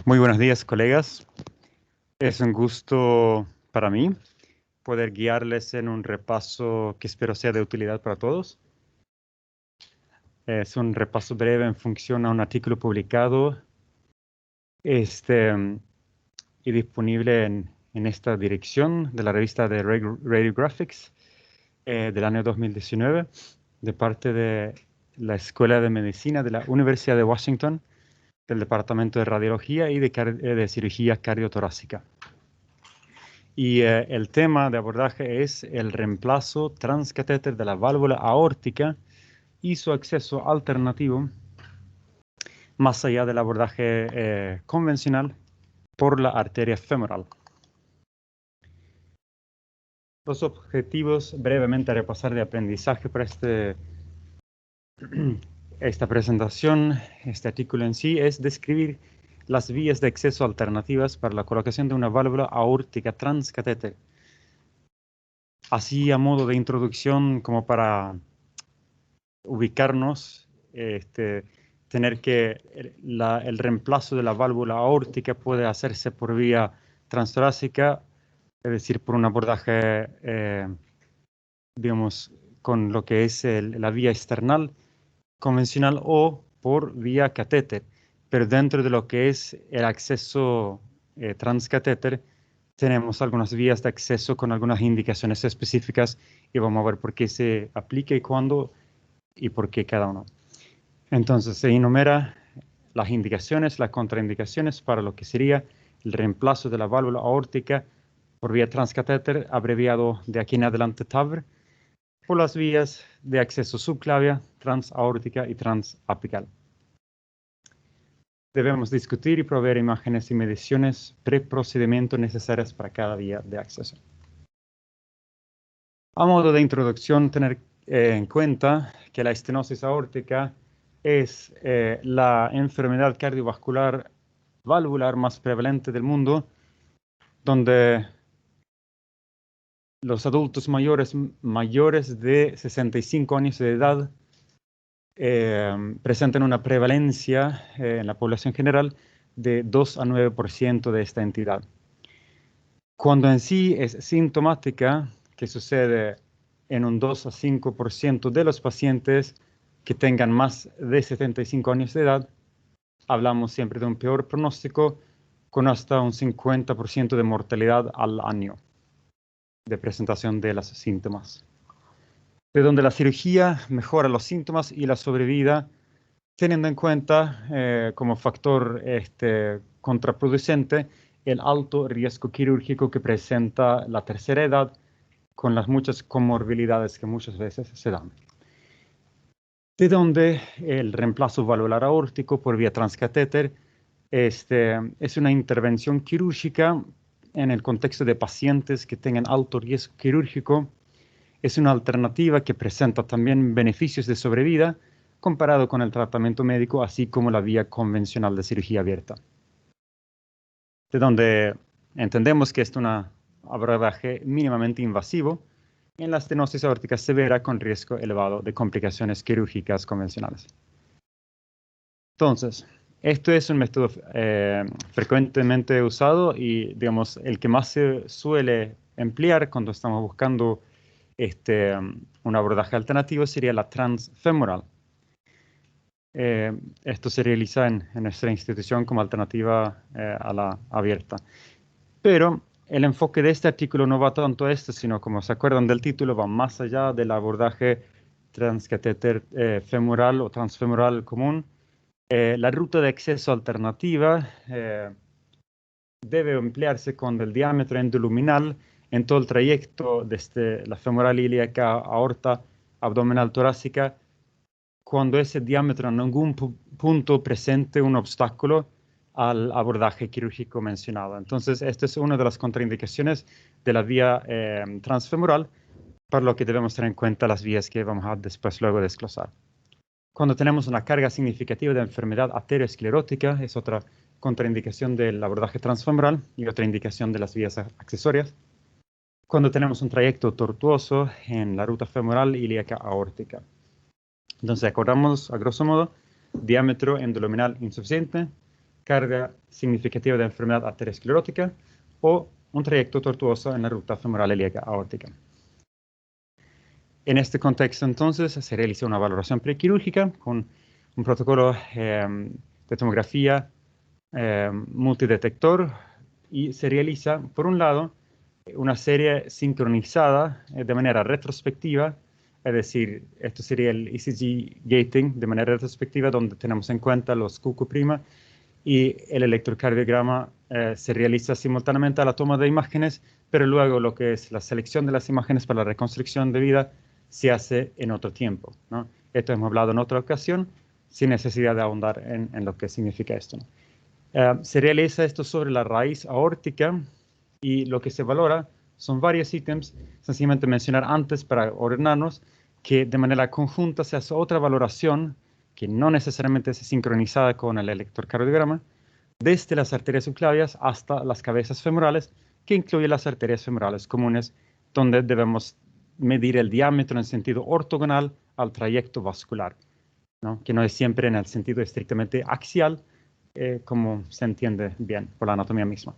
Muy buenos días, colegas. Es un gusto para mí poder guiarles en un repaso que espero sea de utilidad para todos. Es un repaso breve en función a un artículo publicado y disponible en esta dirección de la revista de Radiographics del año 2019 de parte de la Escuela de Medicina de la Universidad de Washington, del Departamento de Radiología y de Cirugía Cardiotorácica. Y el tema de abordaje es el reemplazo transcatéter de la válvula aórtica y su acceso alternativo más allá del abordaje convencional por la arteria femoral. Los objetivos brevemente a repasar de aprendizaje para esta presentación, este artículo en sí, es describir las vías de acceso alternativas para la colocación de una válvula aórtica transcatéter. Así a modo de introducción como para ubicarnos, tener que el reemplazo de la válvula aórtica puede hacerse por vía transtorácica, es decir, por un abordaje, digamos, con lo que es la vía external convencional o por vía catéter. Pero dentro de lo que es el acceso transcatéter, tenemos algunas vías de acceso con algunas indicaciones específicas y vamos a ver por qué se aplica y cuándo y por qué cada uno. Entonces se enumera las indicaciones, las contraindicaciones para lo que sería el reemplazo de la válvula aórtica por vía transcatéter, abreviado de aquí en adelante TAVR, por las vías de acceso subclavia, transaórtica y transapical. Debemos discutir y proveer imágenes y mediciones pre-procedimiento necesarias para cada vía de acceso. A modo de introducción, tener en cuenta que la estenosis aórtica es la enfermedad cardiovascular valvular más prevalente del mundo, donde los adultos mayores de 65 años de edad presentan una prevalencia en la población general de 2 a 9% de esta entidad. Cuando en sí es sintomática, que sucede en un 2 a 5% de los pacientes que tengan más de 75 años de edad, hablamos siempre de un peor pronóstico con hasta un 50% de mortalidad al año de presentación de los síntomas. De donde la cirugía mejora los síntomas y la sobrevida, teniendo en cuenta como factor contraproducente el alto riesgo quirúrgico que presenta la tercera edad con las muchas comorbilidades que muchas veces se dan. De donde el reemplazo valvular aórtico por vía transcatéter es una intervención quirúrgica en el contexto de pacientes que tengan alto riesgo quirúrgico. Es una alternativa que presenta también beneficios de sobrevida comparado con el tratamiento médico, así como la vía convencional de cirugía abierta. De donde entendemos que es un abordaje mínimamente invasivo en la estenosis aórtica severa con riesgo elevado de complicaciones quirúrgicas convencionales. Entonces, esto es un método frecuentemente usado y, digamos, el que más se suele emplear cuando estamos buscando un abordaje alternativo sería la transfemoral. Esto se realiza en nuestra institución como alternativa a la abierta. Pero el enfoque de este artículo no va tanto a esto, sino, como se acuerdan del título, va más allá del abordaje transcatéter femoral o transfemoral común. La ruta de acceso alternativa debe emplearse con el diámetro endoluminal en todo el trayecto desde la femoral ilíaca, aorta, abdominal torácica, cuando ese diámetro en algún punto presente un obstáculo al abordaje quirúrgico mencionado. Entonces, esta es una de las contraindicaciones de la vía transfemoral, para lo que debemos tener en cuenta las vías que vamos a después luego desglosar. Cuando tenemos una carga significativa de enfermedad arteriosclerótica, es otra contraindicación del abordaje transfemoral y otra indicación de las vías accesorias. Cuando tenemos un trayecto tortuoso en la ruta femoral ilíaca aórtica. Entonces, acordamos a grosso modo, diámetro endoluminal insuficiente, carga significativa de enfermedad arteriosclerótica o un trayecto tortuoso en la ruta femoral ilíaca aórtica. En este contexto, entonces, se realiza una valoración prequirúrgica con un protocolo de tomografía multidetector y se realiza, por un lado, una serie sincronizada de manera retrospectiva, es decir, esto sería el ECG gating de manera retrospectiva, donde tenemos en cuenta los QQ' y el electrocardiograma se realiza simultáneamente a la toma de imágenes, pero luego lo que es la selección de las imágenes para la reconstrucción de vida se hace en otro tiempo, ¿no? Esto hemos hablado en otra ocasión, sin necesidad de ahondar en lo que significa esto, ¿no? Se realiza esto sobre la raíz aórtica y lo que se valora son varios ítems, sencillamente mencionar antes para ordenarnos que de manera conjunta se hace otra valoración que no necesariamente es sincronizada con el electrocardiograma, desde las arterias subclavias hasta las cabezas femorales, que incluye las arterias femorales comunes, donde debemos medir el diámetro en sentido ortogonal al trayecto vascular, ¿no? Que no es siempre en el sentido estrictamente axial, como se entiende bien por la anatomía misma.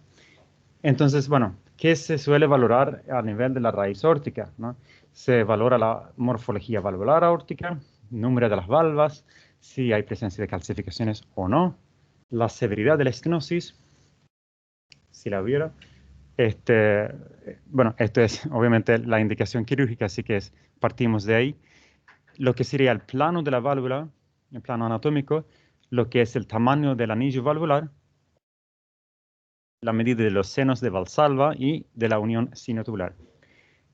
Entonces, bueno, ¿qué se suele valorar a nivel de la raíz aórtica, ¿no? Se valora la morfología valvular aórtica, número de las valvas, si hay presencia de calcificaciones o no, la severidad de la estenosis, si la hubiera. Bueno, esto es obviamente la indicación quirúrgica, así que partimos de ahí. Lo que sería el plano de la válvula, el plano anatómico, lo que es el tamaño del anillo valvular, la medida de los senos de Valsalva y de la unión sinotubular.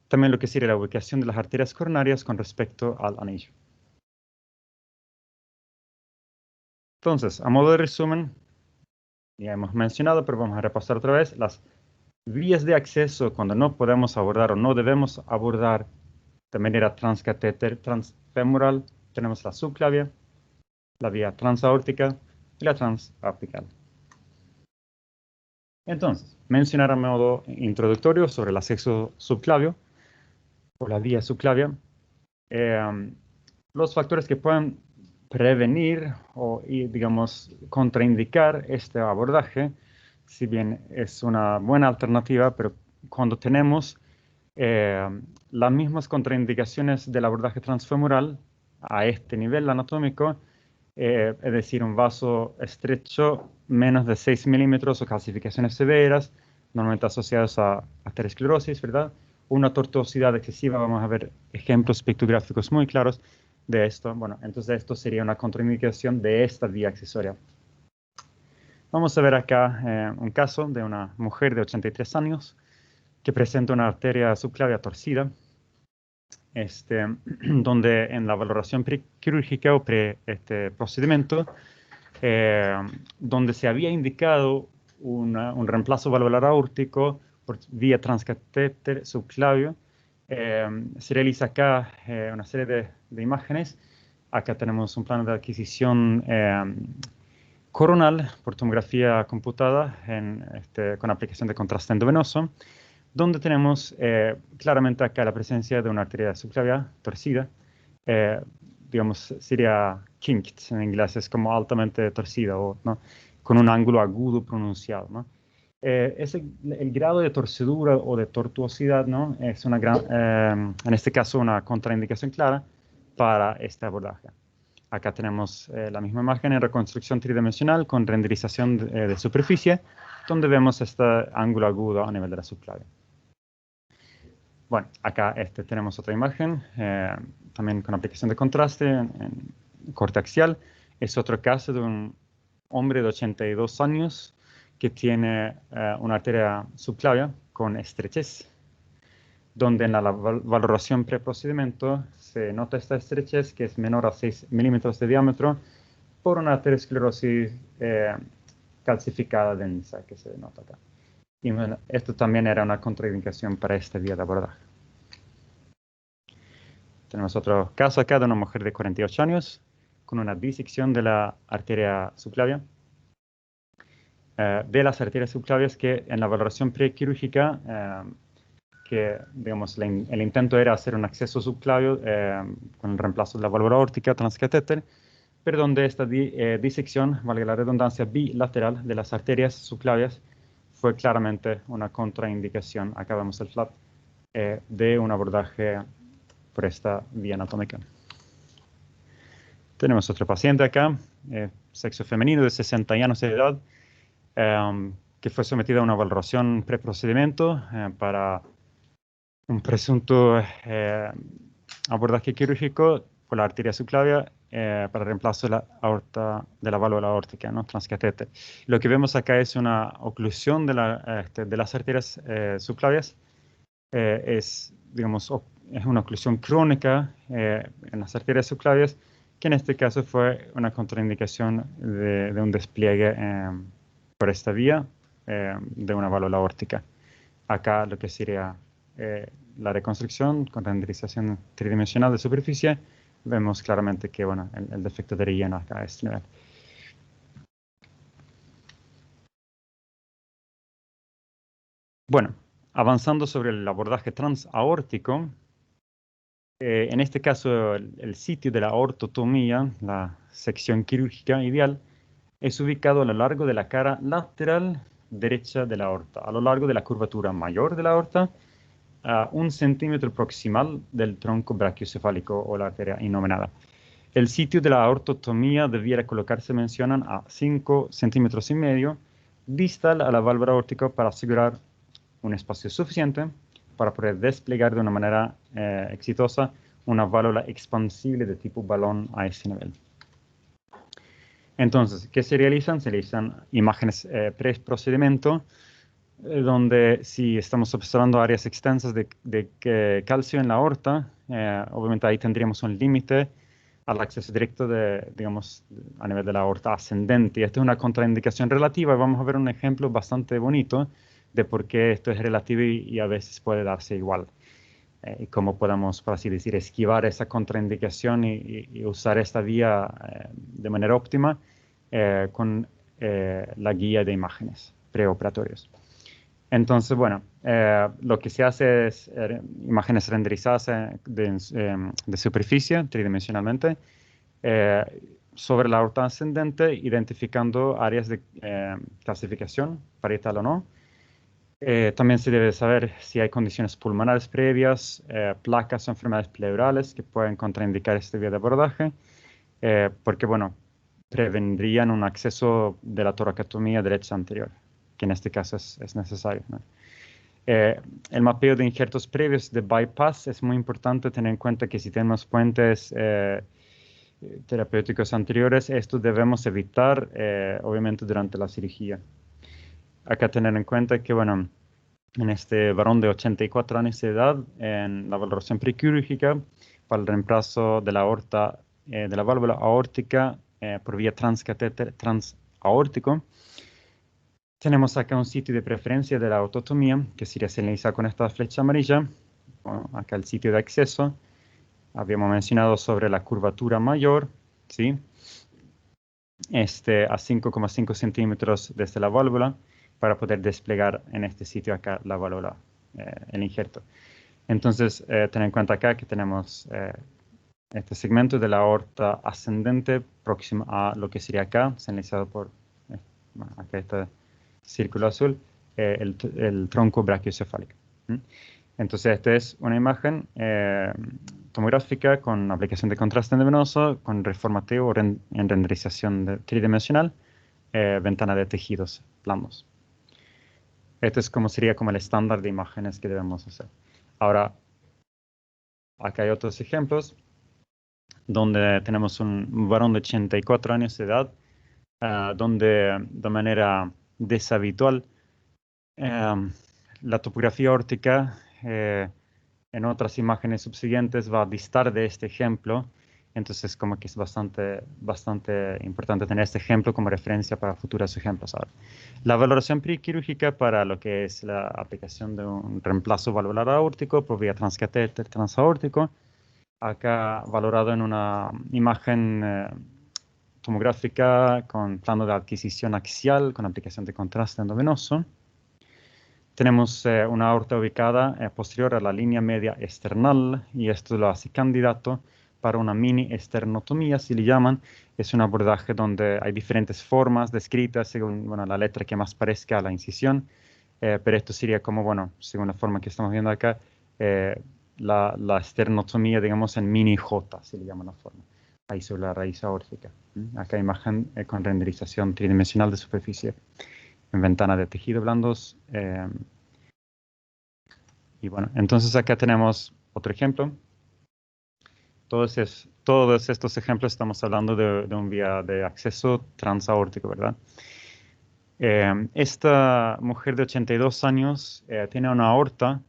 También lo que sería la ubicación de las arterias coronarias con respecto al anillo. Entonces, a modo de resumen, ya hemos mencionado, pero vamos a repasar otra vez las vías de acceso cuando no podemos abordar o no debemos abordar de manera transcatéter, transfemoral. Tenemos la subclavia, la vía transaórtica y la transapical. Entonces, mencionar a modo introductorio sobre el acceso subclavio o la vía subclavia, los factores que pueden prevenir o, digamos, contraindicar este abordaje, si bien es una buena alternativa, pero cuando tenemos las mismas contraindicaciones del abordaje transfemoral a este nivel anatómico, es decir, un vaso estrecho menos de 6 milímetros o calcificaciones severas, normalmente asociadas a arteriosclerosis, ¿verdad? Una tortuosidad excesiva, vamos a ver ejemplos pictográficos muy claros de esto. Bueno, entonces esto sería una contraindicación de esta vía accesoria. Vamos a ver acá un caso de una mujer de 83 años que presenta una arteria subclavia torcida, donde en la valoración quirúrgica o este procedimiento, donde se había indicado un reemplazo valvular aórtico por vía transcatéter subclavio, se realiza acá una serie de imágenes. Acá tenemos un plano de adquisición coronal por tomografía computada con aplicación de contraste endovenoso, donde tenemos claramente acá la presencia de una arteria subclavia torcida, digamos, sería kinked en inglés, es como altamente torcida, ¿no? Con un ángulo agudo pronunciado, ¿no? El grado de torcedura o de tortuosidad, ¿no? Es en este caso una contraindicación clara para este abordaje. Acá tenemos la misma imagen en reconstrucción tridimensional con renderización de superficie, donde vemos este ángulo agudo a nivel de la subclavia. Bueno, acá tenemos otra imagen, también con aplicación de contraste en corte axial. Es otro caso de un hombre de 82 años que tiene una arteria subclavia con estrechez, donde en la valoración preprocedimiento se nota esta estrechez que es menor a 6 milímetros de diámetro por una arteriosclerosis calcificada densa que se nota acá. Y bueno, esto también era una contraindicación para esta vía de abordaje. Tenemos otro caso acá de una mujer de 48 años con una disección de la arteria subclavia. De las arterias subclavias que en la valoración prequirúrgica, que digamos, el intento era hacer un acceso subclavio con el reemplazo de la válvula aórtica transcatéter, pero donde esta disección, valga la redundancia, bilateral de las arterias subclavias fue claramente una contraindicación, acá vemos el flap, de un abordaje por esta vía anatómica. Tenemos otro paciente acá, sexo femenino de 60 años de edad, que fue sometido a una valoración preprocedimiento para un presunto abordaje quirúrgico por la arteria subclavia para reemplazo de la aorta, de la válvula aórtica, ¿no? Transcatéter. Lo que vemos acá es una oclusión de las arterias subclavias. Es, digamos, es una oclusión crónica en las arterias subclavias, que en este caso fue una contraindicación de un despliegue por esta vía de una válvula aórtica. Acá lo que sería la reconstrucción con renderización tridimensional de superficie, vemos claramente que bueno, el defecto de relleno acá a este nivel. Bueno, avanzando sobre el abordaje transaórtico, en este caso el sitio de la ortotomía, la sección quirúrgica ideal, es ubicado a lo largo de la cara lateral derecha de la aorta, a lo largo de la curvatura mayor de la aorta, a 1 centímetro proximal del tronco brachiocefálico o la arteria innominada. El sitio de la aortotomía debiera colocarse, mencionan, a 5 centímetros y medio distal a la válvula aórtica para asegurar un espacio suficiente para poder desplegar de una manera exitosa una válvula expansible de tipo balón a ese nivel. Entonces, ¿qué se realizan? Se realizan imágenes pre-procedimiento, donde si estamos observando áreas extensas de calcio en la aorta, obviamente ahí tendríamos un límite al acceso directo digamos, a nivel de la aorta ascendente. Y esta es una contraindicación relativa y vamos a ver un ejemplo bastante bonito de por qué esto es relativo y a veces puede darse igual. Y cómo podemos, por así decir, esquivar esa contraindicación y usar esta vía de manera óptima con la guía de imágenes preoperatorias. Entonces, bueno, lo que se hace es imágenes renderizadas de superficie tridimensionalmente sobre la aorta ascendente, identificando áreas de calcificación, parietal o no. También se debe saber si hay condiciones pulmonares previas, placas o enfermedades pleurales que pueden contraindicar esta vía de abordaje, porque, bueno, prevendrían un acceso de la toracotomía derecha anterior, que en este caso es necesario, ¿no? El mapeo de injertos previos de bypass es muy importante tener en cuenta que si tenemos puentes terapéuticos anteriores, esto debemos evitar, obviamente, durante la cirugía. Acá tener en cuenta que, bueno, en este varón de 84 años de edad, en la valoración prequirúrgica para el reemplazo de la aorta, de la válvula aórtica por vía transcatéter transaórtico, tenemos acá un sitio de preferencia de la autotomía, que sería señalizado con esta flecha amarilla. Bueno, acá el sitio de acceso. Habíamos mencionado sobre la curvatura mayor, ¿sí? A 5,5 centímetros desde la válvula, para poder desplegar en este sitio acá la válvula, el injerto. Entonces, ten en cuenta acá que tenemos este segmento de la aorta ascendente próximo a lo que sería acá, señalizado por acá este círculo azul, el tronco brachiocefálico. Entonces, esta es una imagen tomográfica con aplicación de contraste endovenoso, con reformateo en renderización tridimensional, ventana de tejidos blandos. Esto es como sería como el estándar de imágenes que debemos hacer. Ahora, acá hay otros ejemplos donde tenemos un varón de 84 años de edad, donde de manera deshabitual la topografía aórtica en otras imágenes subsiguientes va a distar de este ejemplo. Entonces, como que es bastante importante tener este ejemplo como referencia para futuros ejemplos. Ahora, la valoración prequirúrgica para lo que es la aplicación de un reemplazo valvular aórtico por vía transcatéter transaórtico, acá valorado en una imagen tomográfica con plano de adquisición axial con aplicación de contraste endovenoso. Tenemos una aorta ubicada posterior a la línea media external y esto lo hace candidato para una mini esternotomía, si le llaman. Es un abordaje donde hay diferentes formas descritas según, bueno, la letra que más parezca a la incisión. Pero esto sería como, bueno, según la forma que estamos viendo acá, la esternotomía, digamos, en mini J, si le llaman la forma, ahí sobre la raíz aórtica. Acá imagen con renderización tridimensional de superficie en ventana de tejido blandos. Y bueno, entonces acá tenemos otro ejemplo. Todos estos ejemplos estamos hablando de un vía de acceso transaórtico, ¿verdad? Esta mujer de 82 años tiene una aorta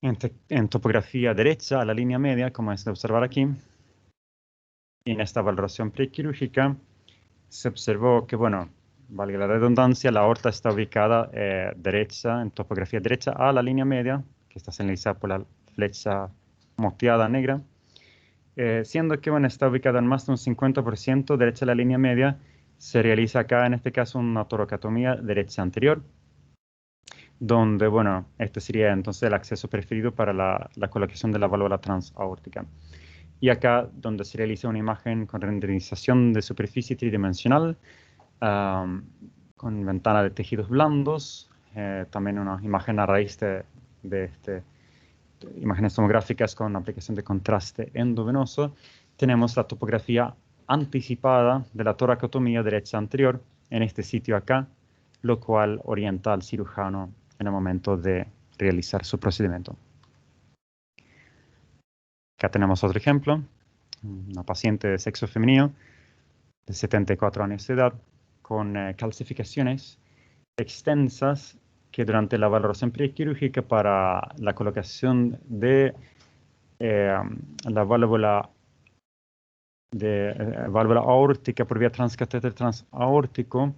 en topografía derecha a la línea media, como es de observar aquí. Y en esta valoración prequirúrgica se observó que, bueno, valga la redundancia, la aorta está ubicada derecha, en topografía derecha a la línea media, que está señalizada por la flecha moteada negra. Siendo que, bueno, está ubicada en más de un 50% derecha a la línea media, se realiza acá, en este caso, una toracotomía derecha anterior, donde, bueno, este sería entonces el acceso preferido para la colocación de la válvula transaórtica. Y acá, donde se realiza una imagen con renderización de superficie tridimensional, con ventana de tejidos blandos, también una imagen a raíz de imágenes tomográficas con aplicación de contraste endovenoso. Tenemos la topografía anticipada de la toracotomía derecha anterior en este sitio acá, lo cual orienta al cirujano en el momento de realizar su procedimiento. Acá tenemos otro ejemplo, una paciente de sexo femenino de 74 años de edad con calcificaciones extensas que durante la valoración prequirúrgica para la colocación de la válvula aórtica por vía transcatéter transaórtico,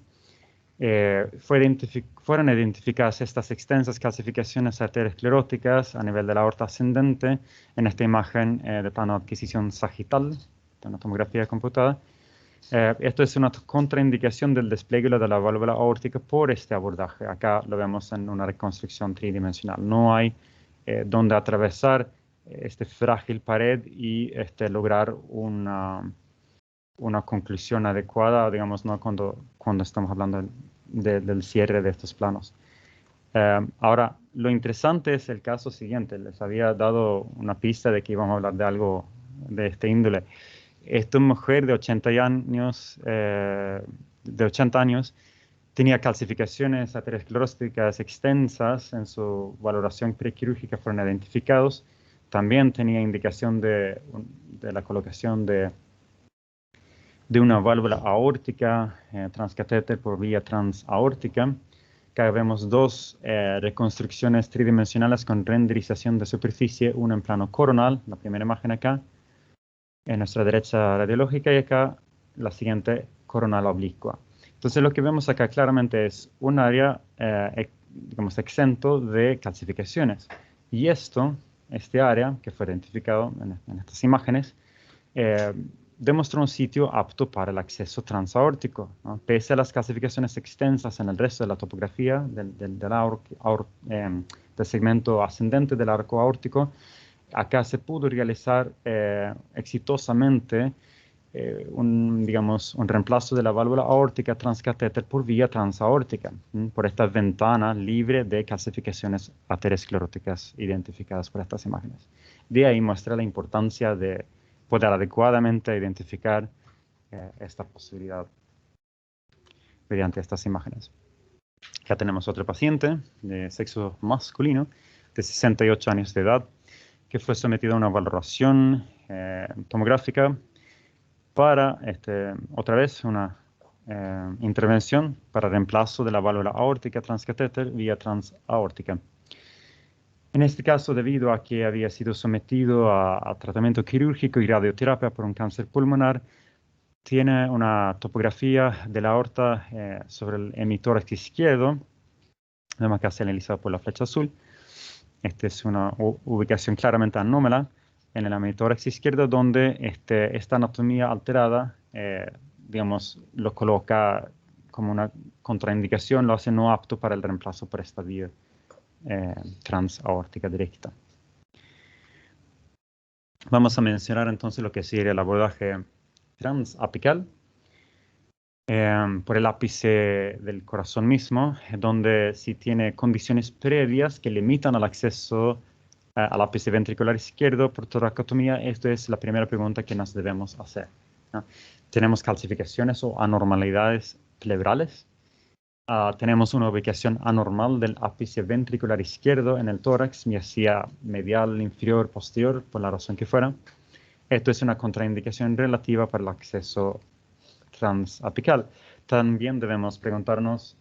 fueron identificadas estas extensas calcificaciones arterioscleróticas a nivel de la aorta ascendente en esta imagen de plano de adquisición sagital, de una tomografía computada. Esto es una contraindicación del despliegue de la válvula aórtica por este abordaje. Acá lo vemos en una reconstrucción tridimensional. No hay donde atravesar este frágil pared y lograr una conclusión adecuada, digamos, ¿no? cuando estamos hablando del cierre de estos planos. Ahora, lo interesante es el caso siguiente. Les había dado una pista de que íbamos a hablar de algo de este índole. Esta mujer de 80 años tenía calcificaciones ateroscleróticas extensas en su valoración prequirúrgica, fueron identificados. También tenía indicación de la colocación de una válvula aórtica transcatéter por vía transaórtica. Acá vemos dos reconstrucciones tridimensionales con renderización de superficie, una en plano coronal, la primera imagen acá, en nuestra derecha radiológica, y acá la siguiente coronal oblicua. Entonces lo que vemos acá claramente es un área, digamos, exento de calcificaciones. Y este área que fue identificado en estas imágenes, demostró un sitio apto para el acceso transaórtico, ¿no? Pese a las calcificaciones extensas en el resto de la topografía del segmento ascendente del arco aórtico, acá se pudo realizar exitosamente un reemplazo de la válvula aórtica transcatéter por vía transaórtica, por esta ventana libre de calcificaciones ateroscleróticas identificadas por estas imágenes. De ahí muestra la importancia de poder adecuadamente identificar esta posibilidad mediante estas imágenes. Acá tenemos otro paciente de sexo masculino de 68 años de edad que fue sometido a una valoración tomográfica para, otra vez, una intervención para reemplazo de la válvula aórtica transcatéter vía transaórtica. En este caso, debido a que había sido sometido a tratamiento quirúrgico y radioterapia por un cáncer pulmonar, tiene una topografía de la aorta sobre el hemitórax izquierdo, vemos acá señalizado por la flecha azul. Esta es una ubicación claramente anómala en el hemitórax izquierdo, donde esta anatomía alterada, digamos, lo coloca como una contraindicación, lo hace no apto para el reemplazo por esta vía transaórtica directa. Vamos a mencionar entonces lo que sería el abordaje transapical por el ápice del corazón mismo, donde si tiene condiciones previas que limitan el acceso al ápice ventricular izquierdo por toracotomía, esto es la primera pregunta que nos debemos hacer, ¿no? Tenemos calcificaciones o anormalidades pleurales. Tenemos una ubicación anormal del ápice ventricular izquierdo en el tórax, ya sea medial, inferior, posterior, por la razón que fuera. Esto es una contraindicación relativa para el acceso transapical. También debemos preguntarnos,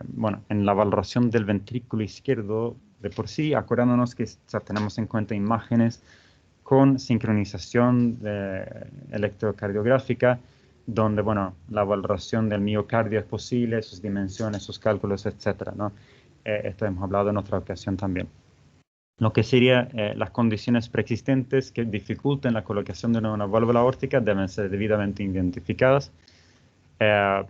bueno, en la valoración del ventrículo izquierdo de por sí, acordándonos que ya tenemos en cuenta imágenes con sincronización electrocardiográfica, donde, bueno, la valoración del miocardio es posible, sus dimensiones, sus cálculos, etcétera, ¿no? Esto hemos hablado en otra ocasión también. Lo que serían las condiciones preexistentes que dificulten la colocación de una válvula aórtica deben ser debidamente identificadas.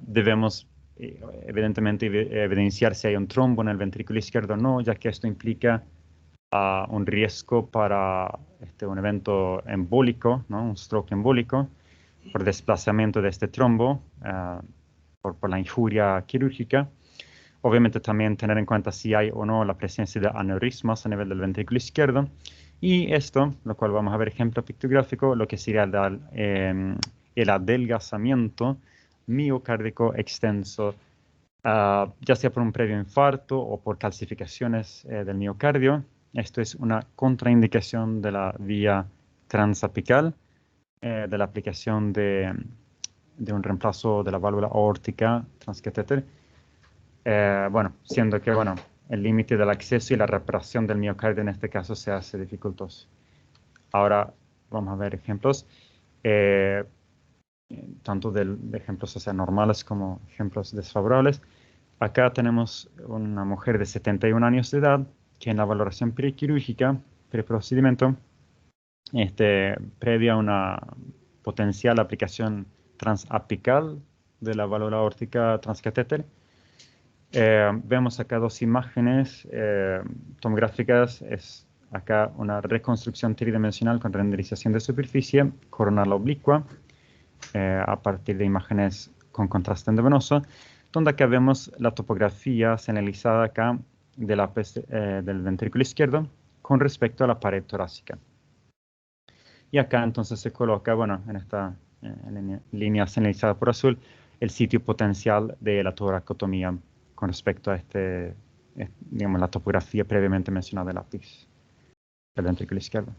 Debemos, evidentemente, evidenciar si hay un trombo en el ventrículo izquierdo o no, ya que esto implica un riesgo para un evento embólico, ¿no? Un stroke embólico, por desplazamiento de este trombo, por la injuria quirúrgica. Obviamente también tener en cuenta si hay o no la presencia de aneurismas a nivel del ventrículo izquierdo. Y esto, lo cual vamos a ver ejemplo pictográfico, lo que sería el adelgazamiento miocárdico extenso, ya sea por un previo infarto o por calcificaciones del miocardio. Esto es una contraindicación de la vía transapical, de la aplicación de un reemplazo de la válvula aórtica transcatéter. Bueno, siendo que, bueno, el límite del acceso y la reparación del miocardio en este caso se hace dificultoso. Ahora vamos a ver ejemplos, tanto de ejemplos normales como ejemplos desfavorables. Acá tenemos una mujer de 71 años de edad que en la valoración prequirúrgica, preprocedimiento, previa a una potencial aplicación transapical de la válvula aórtica transcatéter, vemos acá dos imágenes tomográficas. Es acá una reconstrucción tridimensional con renderización de superficie coronal oblicua a partir de imágenes con contraste endovenoso, donde acá vemos la topografía señalizada acá del ventrículo izquierdo con respecto a la pared torácica. Y acá entonces se coloca, bueno, en esta línea señalizada por azul, el sitio potencial de la toracotomía con respecto a digamos, la topografía previamente mencionada del ápice del ventrículo izquierdo.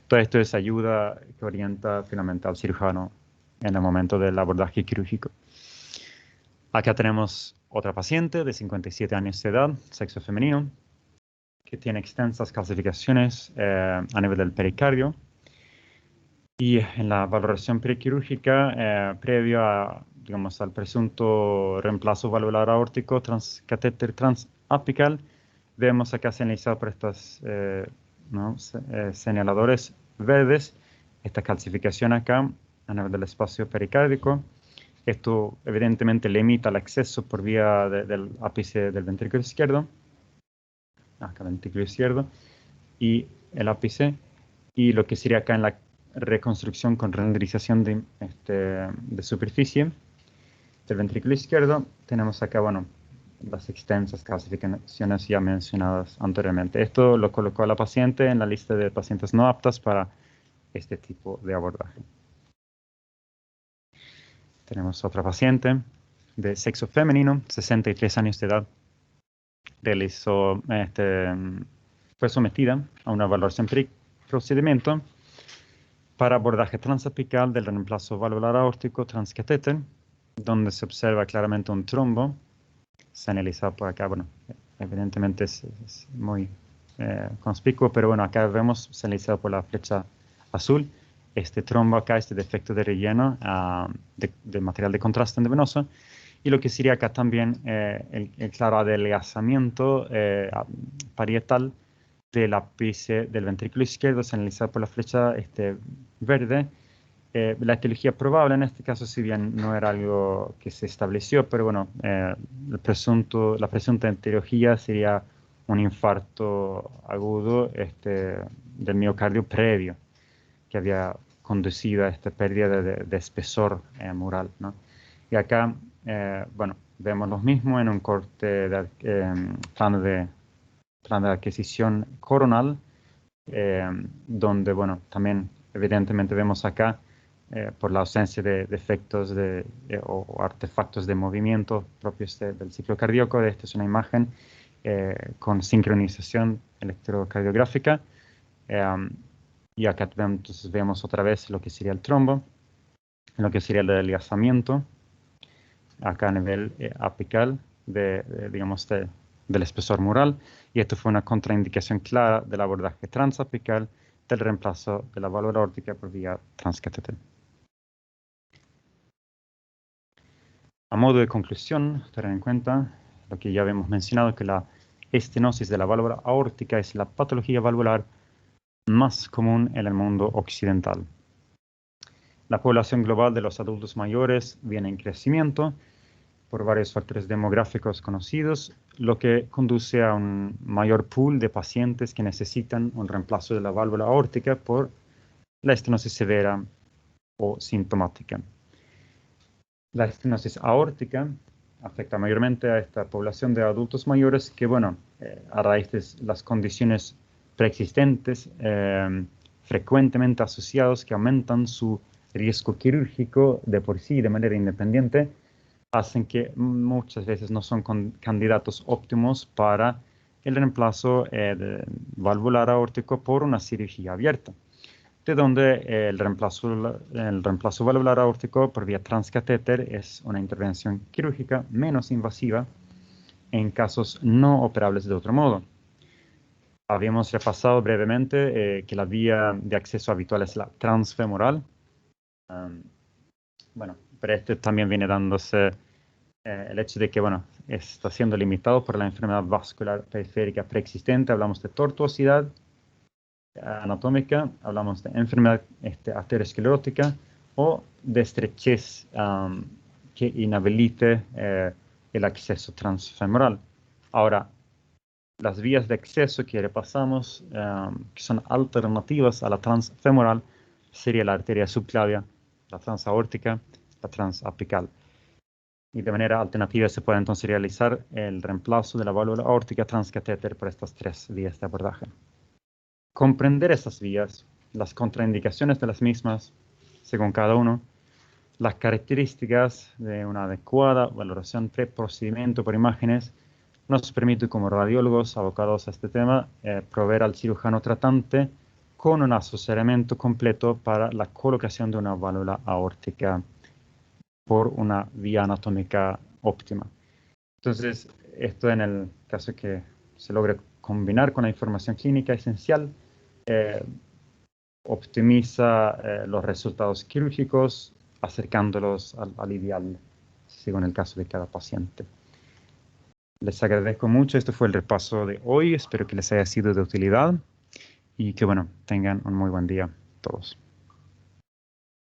Todo esto es ayuda que orienta finalmente al cirujano en el momento del abordaje quirúrgico. Acá tenemos otra paciente de 57 años de edad, sexo femenino, que tiene extensas calcificaciones a nivel del pericardio. Y en la valoración prequirúrgica, previo a, digamos, al presunto reemplazo valvular aórtico transcatéter transapical, vemos acá señalizado por estos señaladores verdes esta calcificación acá a nivel del espacio pericárdico. Esto evidentemente limita el acceso por vía del ápice del ventrículo izquierdo, acá ventrículo izquierdo, y el ápice, y lo que sería acá en la reconstrucción con renderización de superficie del ventrículo izquierdo, tenemos acá, bueno, las extensas calcificaciones ya mencionadas anteriormente. Esto lo colocó a la paciente en la lista de pacientes no aptas para este tipo de abordaje. Tenemos otra paciente de sexo femenino, 63 años de edad. Fue sometida a una evaluación procedimiento para abordaje transapical del reemplazo valvular aórtico transcatéter, donde se observa claramente un trombo señalizado por acá. Bueno, evidentemente es muy conspicuo, pero bueno, acá vemos señalizado por la flecha azul este trombo acá, este defecto de relleno de material de contraste endovenoso, y lo que sería acá también el claro adelgazamiento parietal del ápice del ventrículo izquierdo, señalizado por la flecha verde. La etiología probable en este caso, si bien no era algo que se estableció, pero bueno, la presunta etiología sería un infarto agudo del miocardio previo que había conducido a esta pérdida de espesor mural, ¿no? Y acá, bueno, vemos lo mismo en un corte de plano de adquisición coronal, donde, bueno, también evidentemente vemos acá, por la ausencia de efectos o artefactos de movimiento propios del ciclo cardíaco. Esta es una imagen con sincronización electrocardiográfica. Y acá entonces vemos otra vez lo que sería el trombo, lo que sería el desliazamiento, acá a nivel apical digamos, del espesor mural, y esto fue una contraindicación clara del abordaje transapical del reemplazo de la válvula aórtica por vía transcateter. A modo de conclusión, tener en cuenta lo que ya habíamos mencionado, que la estenosis de la válvula aórtica es la patología valvular más común en el mundo occidental. La población global de los adultos mayores viene en crecimiento por varios factores demográficos conocidos, lo que conduce a un mayor pool de pacientes que necesitan un reemplazo de la válvula aórtica por la estenosis severa o sintomática. La estenosis aórtica afecta mayormente a esta población de adultos mayores que, bueno, a raíz de las condiciones preexistentes, frecuentemente asociados que aumentan su riesgo quirúrgico de por sí de manera independiente, hacen que muchas veces no son candidatos óptimos para el reemplazo valvular aórtico por una cirugía abierta, de donde el reemplazo valvular aórtico por vía transcatéter es una intervención quirúrgica menos invasiva en casos no operables de otro modo. Habíamos repasado brevemente que la vía de acceso habitual es la transfemoral. Bueno, pero esto también viene dándose el hecho de que, bueno, está siendo limitado por la enfermedad vascular periférica preexistente. Hablamos de tortuosidad anatómica, hablamos de enfermedad arteriosclerótica o de estrechez que inhabilite el acceso transfemoral. Ahora, las vías de acceso que repasamos, que son alternativas a la transfemoral, sería la arteria subclavia, la transaórtica, la transapical. Y de manera alternativa se puede entonces realizar el reemplazo de la válvula aórtica transcatéter por estas tres vías de abordaje. Comprender estas vías, las contraindicaciones de las mismas, según cada uno, las características de una adecuada valoración pre-procedimiento por imágenes, nos permite como radiólogos abocados a este tema proveer al cirujano tratante con un asesoramiento completo para la colocación de una válvula aórtica por una vía anatómica óptima. Entonces, esto en el caso que se logre combinar con la información clínica esencial, optimiza los resultados quirúrgicos, acercándolos al ideal, según el caso de cada paciente. Les agradezco mucho. Este fue el repaso de hoy. Espero que les haya sido de utilidad y que, bueno, tengan un muy buen día todos.